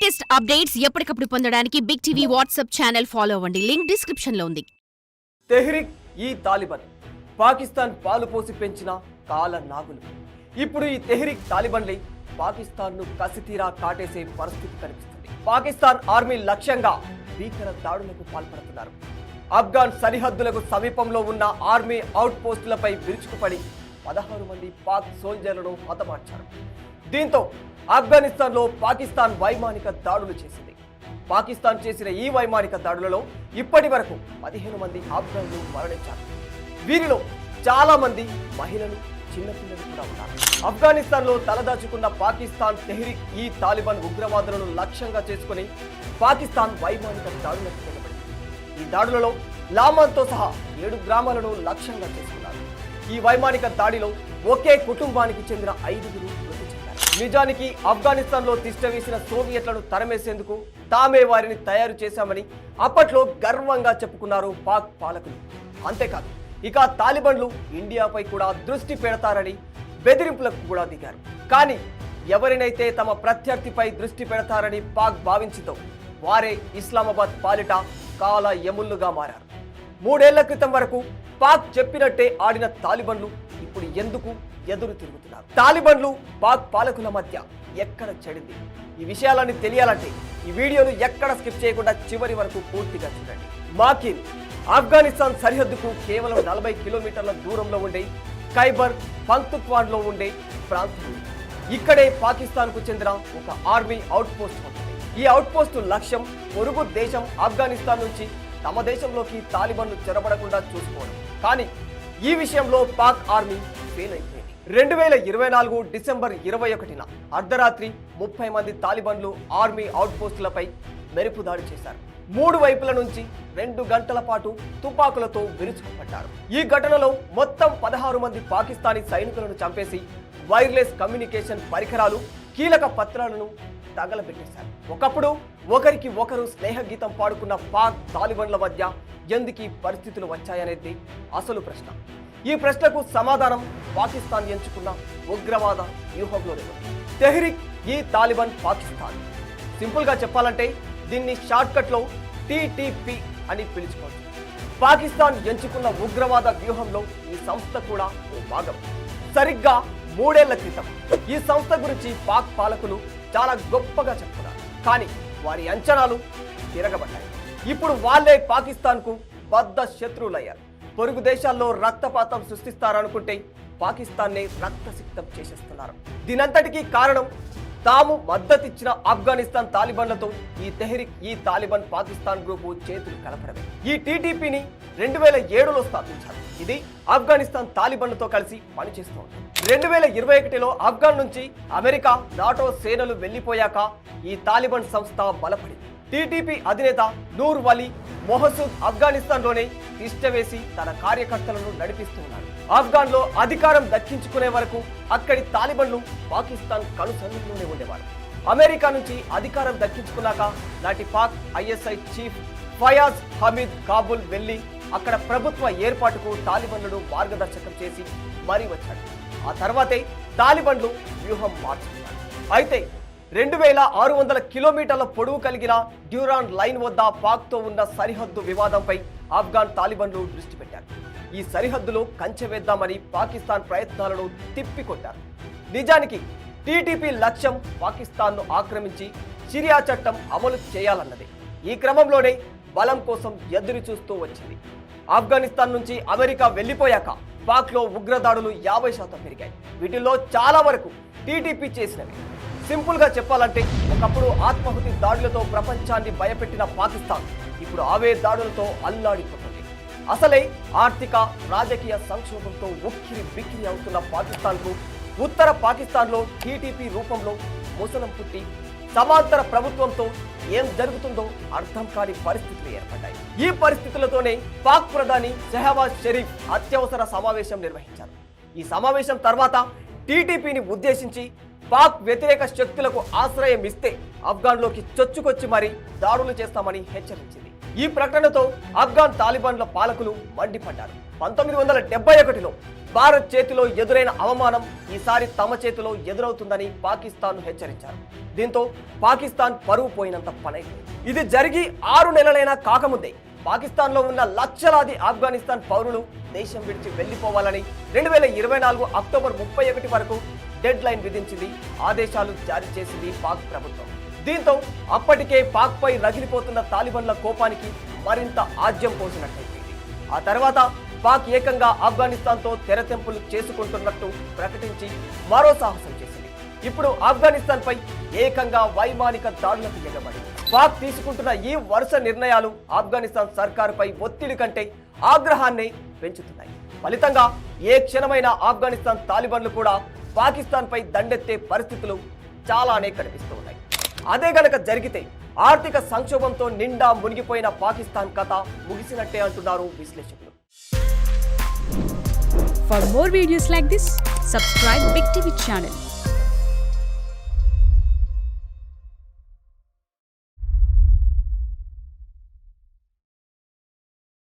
Latest updates ఎప్పటికప్పుడు పొందడానికి big TV WhatsApp channel follow అవ్వండి. లింక్ డిస్క్రిప్షన్ లో ఉంది. తెహ్రిక్ ఈ తాలిబాన్ పాకిస్తాన్ పాలు పోసి పెంచిన కాల నాగులు. ఇప్పుడు ఈ తెహ్రిక్ తాలిబాన్లే పాకిస్తాన్ను కసితీరా కాటేసే పరిస్థితి కనిపిస్తుంది. పాకిస్తాన్ ఆర్మీ లక్ష్యంగా భీకర దాడులకు పాల్పడుతున్నారు. ఆఫ్ఘన్ సరిహద్దులకు సమీపంలో ఉన్న ఆర్మీ అవుట్ పోస్టులపై విరుచుకుపడి 16 మంది పాక్ సోల్జర్లను హతమార్చారు. దీంతో ఆఫ్ఘనిస్తాన్లో పాకిస్తాన్ వైమానిక దాడులు చేసింది. పాకిస్తాన్ చేసిన ఈ వైమానిక దాడులలో ఇప్పటి వరకు 15 మంది ఆఫ్ఘన్లు మరణించారు. వీరిలో చాలా మంది మహిళలు, చిన్నపిల్లలు కూడా ఉన్నారు. ఆఫ్ఘనిస్తాన్లో తలదాచుకున్న పాకిస్తాన్ తెహ్రిక్ ఈ తాలిబాన్ ఉగ్రవాదులను లక్ష్యంగా చేసుకుని పాకిస్తాన్ వైమానిక దాడులకు తెగబడింది. ఈ దాడులలో లామాన్తో సహా 7 గ్రామాలను లక్ష్యంగా చేసుకున్నారు. ఈ వైమానిక దాడిలో ఒకే కుటుంబానికి చెందిన 5గురు మృతి చెందారు. నిజానికి ఆఫ్ఘనిస్తాన్లో తిష్టవేసిన సోవియట్లను తరమేసేందుకు తామే వారిని తయారు చేశామని అప్పట్లో గర్వంగా చెప్పుకున్నారు పాక్ పాలకులు. అంతేకాదు ఇక తాలిబాన్లు ఇండియాపై కూడా దృష్టి పెడతారని బెదిరింపులకు కూడా దిగారు. కానీ ఎవరినైతే తమ ప్రత్యర్థిపై దృష్టి పెడతారని పాక్ భావించిందో వారే ఇస్లామాబాద్ పాలిట కాల యముళ్ళుగా మారారు. 3 ఏళ్ల క్రితం వరకు పాక్ చెప్పినట్టే ఆడిన తాలిబాన్లు ఇప్పుడు ఎందుకు ఎదురు తిరుగుతున్నారు? తాలిబాన్లు పాక్ పాలకుల మధ్య ఎక్కడ చెడింది? ఈ విషయాలన్నీ తెలియాలంటే ఈ వీడియోను ఎక్కడ స్కిప్ చేయకుండా చివరి వరకు పూర్తిగా చూడండి. మాకిన్ ఆఫ్ఘనిస్తాన్ సరిహద్దుకు కేవలం 40 కిలోమీటర్ల దూరంలో ఉండే ఖైబర్ పంక్తుక్వాన్లో ఉండే ప్రాంతం. ఇక్కడే పాకిస్తాన్కు చెందిన ఒక ఆర్మీ అవుట్ పోస్ట్ ఉంటుంది. ఈ అవుట్ పోస్టు లక్ష్యం పొరుగు దేశం ఆఫ్ఘనిస్తాన్ నుంచి తమ దేశంలోకి తాలిబాన్లు చొరబడకుండా చూసుకోవడం. కానీ ఈ విషయంలో పాక్ ఆర్మీ ఫెయిల్ అయిపోయింది. 2024 డిసెంబర్ 21న అర్ధరాత్రి 30 మంది తాలిబాన్లు ఆర్మీ అవుట్ పోస్టులపై మెరుపు దాడి చేశారు. 3 వైపుల నుంచి 2 గంటల పాటు తుపాకులతో విరుచుకుపడ్డారు. ఈ ఘటనలో మొత్తం 16 మంది పాకిస్తానీ సైనికులను చంపేసి వైర్లెస్ కమ్యూనికేషన్ పరికరాలు, కీలక పత్రాలను తగలబెట్టేశారు. ఒకప్పుడు ఒకరికి ఒకరు స్నేహగీతం పాడుకున్న పాక్ తాలిబాన్ల మధ్య ఎందుకు ఈ పరిస్థితులు వచ్చాయనేది అసలు ప్రశ్న. ఈ ప్రశ్నకు సమాధానం పాకిస్తాన్ ఎంచుకున్న ఉగ్రవాద వ్యూహంలోనే ఉంది. తెహ్రిక్ ఈ తాలిబాన్ పాకిస్తాన్. సింపుల్ గా చెప్పాలంటే దీన్ని షార్ట్ కట్ లో TTP అని పిలుచుకోవచ్చు. పాకిస్తాన్ ఎంచుకున్న ఉగ్రవాద వ్యూహంలో ఈ సంస్థ కూడా ఓ భాగం. సరిగ్గా 3 ఏళ్ల క్రితం ఈ సంస్థ గురించి పాక్ పాలకులు చాలా గొప్పగా చెప్తున్నారు. కానీ వారి అంచనాలు తిరగబడ్డాయి. ఇప్పుడు వాళ్ళే పాకిస్తాన్కు బద్ద శత్రువులయ్యారు. పొరుగు దేశాల్లో రక్తపాతం సృష్టిస్తారనుకుంటే పాకిస్తాన్నే రక్తసిక్తం చేసేస్తున్నారు. దీనంతటికీ కారణం తాము మద్దతిచ్చిన ఆఫ్ఘనిస్తాన్ తాలిబాన్లతో ఈ తెహ్రిక్ ఈ తాలిబాన్ పాకిస్తాన్ గ్రూపు చేతులు కలపడమే. ఈ TTPని 2007లో స్థాపించారు. ఇది ఆఫ్ఘనిస్తాన్ తాలిబాన్లతో కలిసి పనిచేస్తూ ఉంటుంది. 2021లో ఆఫ్ఘన్ నుంచి అమెరికా, నాటో సేనలు వెళ్లిపోయాక ఈ తాలిబాన్ సంస్థ బలపడింది. TTP అధినేత నూర్ వలీ మొహసూద్ ఆఫ్ఘనిస్తాన్లోనే తిష్టవేసి తన కార్యకర్తలను నడిపిస్తూ ఉన్నారు. ఆఫ్ఘన్లో అధికారం దక్కించుకునే వరకు అక్కడి తాలిబాన్లు పాకిస్తాన్ కనుసన్నల్లోనే ఉండేవారు. అమెరికా నుంచి అధికారం దక్కించుకున్నాక నాటి పాక్ ISI చీఫ్ ఫయాజ్ హమీద్ కాబుల్ వెళ్లి అక్కడ ప్రభుత్వ ఏర్పాటుకు తాలిబాన్లను మార్గదర్శకం చేసి మరీ వచ్చాడు. ఆ తర్వాతే తాలిబాన్లు వ్యూహం మార్చుకున్నారు. అయితే 2600 కిలోమీటర్ల పొడవు కలిగిన డ్యూరాన్ లైన్ వద్ద పాక్తో ఉన్న సరిహద్దు వివాదంపై ఆఫ్ఘన్ తాలిబాన్లు దృష్టి పెట్టారు. ఈ సరిహద్దులో కంచె వేద్దామని పాకిస్తాన్ ప్రయత్నాలను తిప్పికొట్టారు. నిజానికి TTP లక్ష్యం పాకిస్తాన్ను ఆక్రమించి షరియా చట్టం అమలు చేయాలన్నదే. ఈ క్రమంలోనే బలం కోసం ఎదురు చూస్తూ వచ్చింది. ఆఫ్ఘనిస్తాన్ నుంచి అమెరికా వెళ్లిపోయాక పాక్లో ఉగ్రదాడులు 50% పెరిగాయి. వీటిల్లో చాలా వరకు TTP చేసినవి. సింపుల్ గా చెప్పాలంటే ఒకప్పుడు ఆత్మాహుతి దాడులతో ప్రపంచాన్ని భయపెట్టిన పాకిస్తాన్ ఇప్పుడు అవే దాడులతో అల్లాడిపోతుంది. అసలే ఆర్థిక, రాజకీయ సంక్షోభంతో ఉక్కిరి బిక్కిరి అవుతున్న పాకిస్తాన్కు ఉత్తర పాకిస్తాన్లో TTP రూపంలో ముసలం పుట్టి సమాంతర ప్రభుత్వంతో ఏం జరుగుతుందో అర్థం కాని పరిస్థితులు ఏర్పడ్డాయి. ఈ పరిస్థితులతోనే పాక్ ప్రధాని షెహబాజ్ షరీఫ్ అత్యవసర సమావేశం నిర్వహించారు. ఈ సమావేశం తర్వాత TTPని ఉద్దేశించి పాక్ వ్యతిరేక శక్తులకు ఆశ్రయం ఇస్తే ఆఫ్ఘన్లోకి చొచ్చుకొచ్చి మరీ దాడులు చేస్తామని హెచ్చరించింది. ఈ ప్రకటనతో ఆఫ్ఘన్ తాలిబాన్ల పాలకులు మండిపడ్డారు. 1971లో భారత్ చేతిలో ఎదురైన అవమానం ఈసారి తమ చేతిలో ఎదురవుతుందని పాకిస్తాన్ హెచ్చరించారు. దీంతో పాకిస్తాన్ పరువు పోయినంత పనైంది. ఇది జరిగి 6 నెలలైనా కాకముందే పాకిస్తాన్లో ఉన్న లక్షలాది ఆఫ్ఘనిస్తాన్ పౌరులు దేశం విడిచి వెళ్లిపోవాలని 2024 అక్టోబర్ 31 వరకు డెడ్ లైన్ విధించింది. ఆదేశాలు జారీ చేసింది పాక్ ప్రభుత్వం. దీంతో అప్పటికే పాక్ పై రగిలిపోతున్న తాలిబన్ల కోపానికి మరింత ఆజ్యం పోసినట్టయింది. ఆ తర్వాత పాక్ ఏకంగా ఆఫ్ఘనిస్తాన్తో తెరతెంపులు చేసుకుంటున్నట్టు ప్రకటించి మరో సాహసం చేసింది. ఇప్పుడు ఆఫ్ఘనిస్తాన్ పై ఏకంగా వైమానిక దాడులకు ఎగబడింది. పాక్ తీసుకుంటున్న ఈ వరుస నిర్ణయాలు ఆఫ్ఘనిస్తాన్ సర్కారుపై ఒత్తిడి కంటే ఆగ్రహాన్ని పెంచుతున్నాయి. ఫలితంగా ఏ క్షణమైన ఆఫ్ఘనిస్తాన్ తాలిబన్లు కూడా పాకిస్తాన్ పై దండెత్తే పరిస్థితులు చాలానే కనిపిస్తూ ఉన్నాయి. అదే గనక జరిగితే ఆర్థిక సంక్షోభంతో నిండా మునిగిపోయిన పాకిస్తాన్ కథ ముగిసినట్టే అంటున్నారు విశ్లేషకులు. For more videos like this, subscribe Big TV channel.